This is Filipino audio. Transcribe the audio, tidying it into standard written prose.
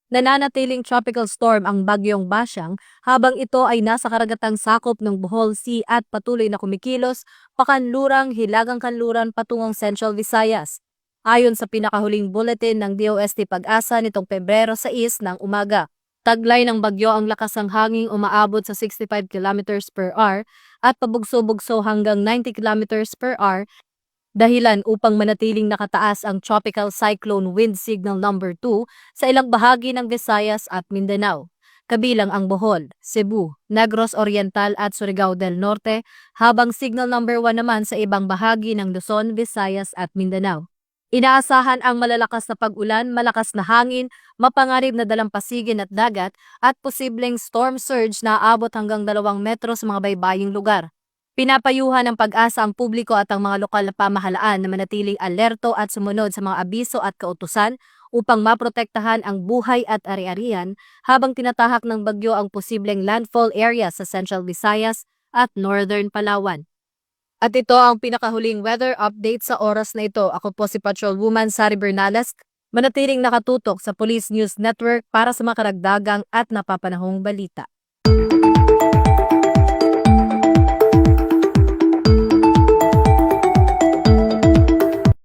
Nananatiling tropical storm ang bagyong Basyang habang ito ay nasa karagatang sakop ng Bohol Sea at patuloy na kumikilos pakanlurang hilagang kanluran patungong Central Visayas. Ayon sa pinakahuling bulletin ng DOST Pag-asa nitong Pebrero 6 ng umaga, taglay ng bagyo ang lakas ng hangin umaabot sa 65 kilometers per hour at pabugso-bugso hanggang 90 kilometers per hour dahilan upang manatiling nakataas ang Tropical Cyclone Wind Signal number 2 sa ilang bahagi ng Visayas at Mindanao, kabilang ang Bohol, Cebu, Negros Oriental at Surigao del Norte, habang Signal number 1 naman sa ibang bahagi ng Luzon, Visayas at Mindanao. Inaasahan ang malalakas na pag-ulan, malakas na hangin, mapanganib na dalampasigan at dagat at posibleng storm surge na aabot hanggang 2 metro sa mga baybaying lugar. Pinapayuhan ng Pag-asa ang publiko at ang mga lokal na pamahalaan na manatiling alerto at sumunod sa mga abiso at kautusan upang maprotektahan ang buhay at ari-arian habang tinatahak ng bagyo ang posibleng landfall area sa Central Visayas at Northern Palawan. At ito ang pinakahuling weather update sa oras na ito. Ako po si Patrolwoman Sari Bernales, manatiling nakatutok sa Police News Network para sa mga karagdagang at napapanahong balita.